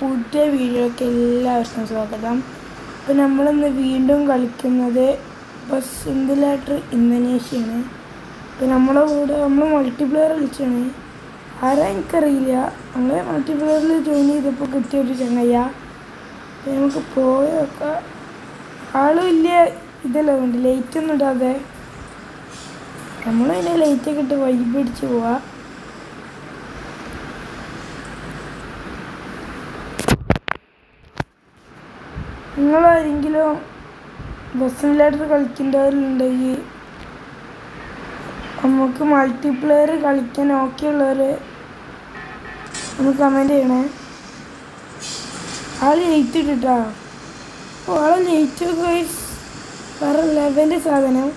പുതിയ വീഡിയോയ്ക്ക് എല്ലാവർക്കും സ്വാഗതം. അപ്പോൾ നമ്മളിന്ന് വീണ്ടും കളിക്കുന്നത് ബസ് സിമുലേറ്റർ ഇന്തോനേഷ്യയാണ്. അപ്പോൾ നമ്മളെ കൂടെ നമ്മൾ മൾട്ടിപ്ലെയർ കളിച്ചാണ്. ആരാ എനിക്കറിയില്ല, നമ്മൾ മൾട്ടിപ്ലെയറിൽ ജോയിൻ ചെയ്തപ്പോൾ കിട്ടിയൊരു ചങ്ങയ്യ. അപ്പോൾ നമുക്ക് പോയൊക്കെ ആള് വലിയ ഇതല്ല, ഉണ്ട് ലൈറ്റൊന്നും ഇടാതെ നമ്മളതിനെ ലൈറ്റൊക്കെ ഇട്ട് വൈബ് അടിച്ച് പോവാ. നിങ്ങളാരെങ്കിലും ബസ് സിമുലേറ്റർ കളിക്കേണ്ടവരുണ്ടെങ്കിൽ നമുക്ക് മൾട്ടിപ്ലെയർ കളിക്കാൻ ഓക്കെ ഉള്ളവർ ഒന്ന് കമൻറ്റ് ചെയ്യണേ. ആൾ ലേറ്റ് ഇട്ടിട്ടാ. അപ്പോൾ ആളെ ലേറ്റ് വേറെ ലെവല് സാധനം.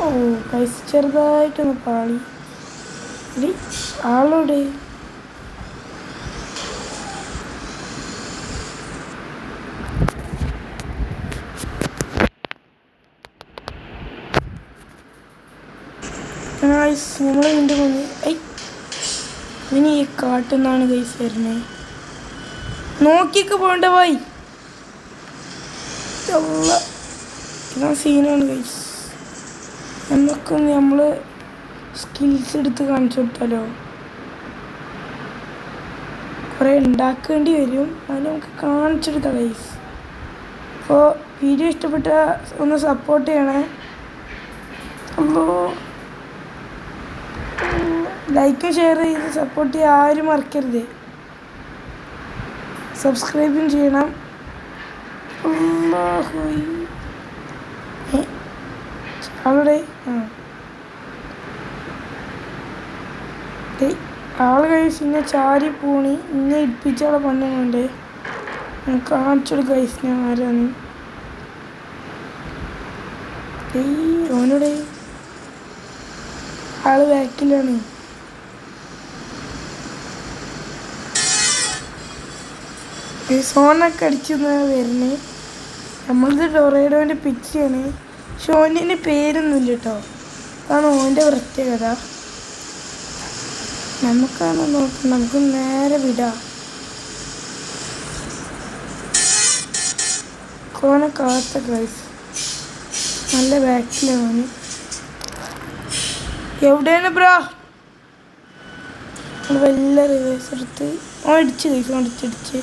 ഓ പൈസ ചെറുതായിട്ടൊന്ന് പാളി. ആളോടെ നമ്മൾ എൻ്റെ മുന്നിൽ ഇനി ഈ കാട്ടുന്നാണ് ഗൈസ് വരുന്നത്. നോക്കിയൊക്കെ പോകണ്ട പോയി. ഇതാ സീനാണ് ഗൈസ്. നമുക്കൊന്ന് നമ്മൾ സ്കിൽസ് എടുത്ത് കാണിച്ചു കൊടുത്താലോ. കുറേ ഉണ്ടാക്കേണ്ടി വരും, അത് നമുക്ക് കാണിച്ചെടുത്താൽ ഗൈസ്. അപ്പോൾ വീഡിയോ ഇഷ്ടപ്പെട്ട ഒന്ന് സപ്പോർട്ട് ചെയ്യണേ. അപ്പോൾ ലൈക്കും ഷെയർ ചെയ്ത് സപ്പോർട്ട് ചെയ്യാൻ ആരും മറക്കരുത്. സബ്സ്ക്രൈബും ചെയ്യണം. അവിടെ ആള് കഴിച്ച് ഇന്നെ ചാരി പൂണി ഇന്നെ ഇടിപ്പിച്ചാളെ പണ്ണുകൊണ്ട് കാണിച്ചോട് കഴിച്ച് ഞാൻ ആരാണ്. ഓനോടെ ആള് ബാക്കിലാണ്. സോണൊക്കെ അടിച്ചെന്ന് വരുന്നത്. നമ്മളത് ഡൊറേഡോൻ്റെ പിക്ചറാണ്. പക്ഷെ ഓൻ്റെ പേരൊന്നുമില്ല കേട്ടോ. അതാണ് ഓൻ്റെ പ്രത്യേകത. നമുക്കാണ് നോക്കാം, നമുക്ക് നേരെ വിടാം. ഓനെ കാത്ത ഗൈസ് നല്ല ബാക്കിലാണ്. എവിടെയാണ് ബ്രാ? വലിയ റിവേഴ്സ് എടുത്ത് ഓൻ അടിച്ച് ഗൈസ്, അടിച്ചടിച്ച്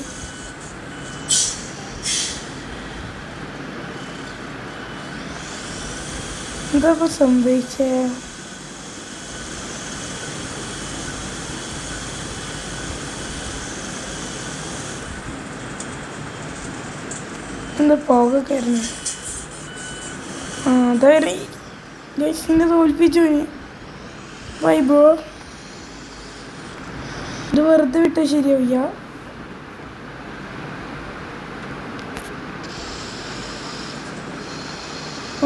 എന്താ സംഭവിച്ചേ? എന്താ പോക കയറുന്നു? അതായി ഗൈസിനെ തോൽപ്പിച്ചു. Bye bro. ഇത് വെറുതെ വിട്ടാൽ ശരിയാവില്ല.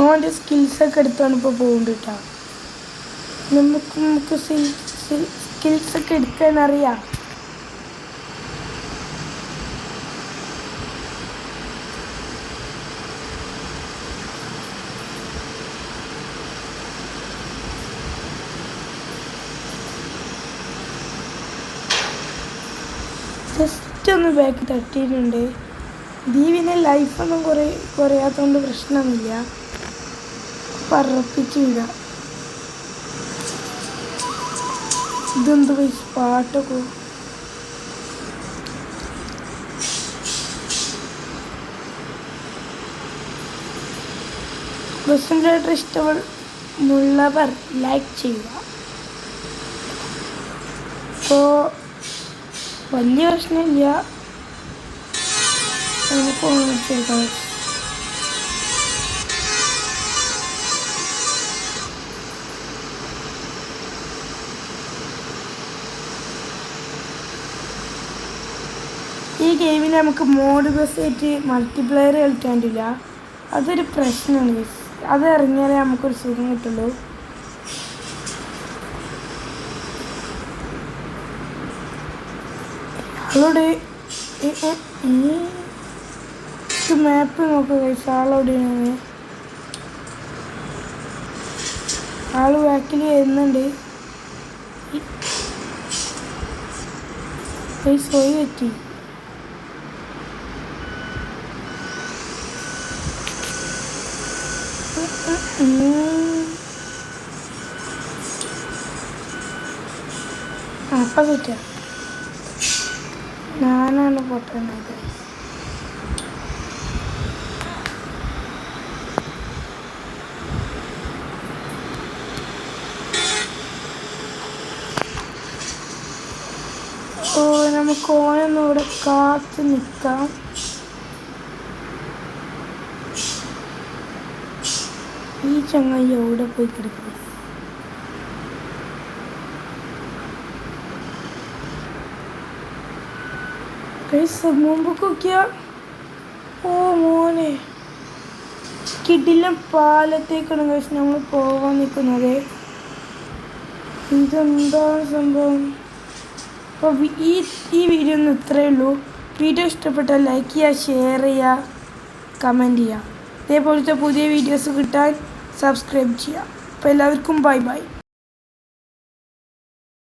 അവൻ്റെ സ്കിൽസൊക്കെ എടുത്താണ് ഇപ്പോൾ പോകുന്നത് കേട്ടോ. നമുക്ക് സ്കിൽസൊക്കെ എടുക്കാൻ അറിയാം. ജസ്റ്റ് ഒന്ന് ബാക്ക് തട്ടിയിട്ടുണ്ട്. ദീപിനെ ലൈഫൊന്നും കുറയാത്തതുകൊണ്ട് പ്രശ്നമൊന്നുമില്ല. പറപ്പിച്ച് വിടാം. ഇതെന്ത് പൈസ പാട്ടൊക്കെ. ബസ് സിമുലേറ്റർ ഇഷ്ടമുള്ളവർ ലൈക്ക് ചെയ്യുക. അപ്പോൾ വലിയ പ്രശ്നമില്ല, നമുക്ക് ഓടിച്ചെടുക്കാം. ഈ ഗെയിമിൽ നമുക്ക് മോഡ് ബസ് ആയിട്ട് മൾട്ടിപ്ലെയർ കളിക്കാൻ പറ്റില്ല. അതൊരു പ്രശ്നമാണ്. അത് ഇറങ്ങിയാലേ നമുക്കൊരു സുഖം കിട്ടുള്ളൂ. അവളോട് മാപ്പ് നോക്കുക. ആളോടെയാണ് ആള് ബാക്കിൽ വരുന്നുണ്ട്. സോയി പറ്റി. അപ്പം കിട്ട ഞാനാണ് പൊട്ടുന്നത്. ഓ നമുക്ക് ഓനൊന്നും ഇവിടെ കാത്തു നിൽക്കാം. ഈ ചങ്ങായി എവിടെ പോയി കിടക്കും? മുമ്പൊക്കെ ഓ മോനെ കിടിലം പാലത്തേക്കാണ് കഴിച്ച് നമ്മൾ പോകാൻ നിൽക്കുന്നത്. ഇതെന്താണ് സംഭവം? അപ്പോൾ ഈ വീഡിയോ ഒന്നും ഇത്രയേ ഉള്ളൂ. വീഡിയോ ഇഷ്ടപ്പെട്ടാൽ ലൈക്ക് ചെയ്യുക, ഷെയർ ചെയ്യുക, കമൻറ്റ് ചെയ്യുക. ഇതേപോലത്തെ പുതിയ വീഡിയോസ് കിട്ടാൻ സബ്സ്ക്രൈബ് ചെയ്യുക. അപ്പോൾ എല്ലാവർക്കും ബൈ ബൈ.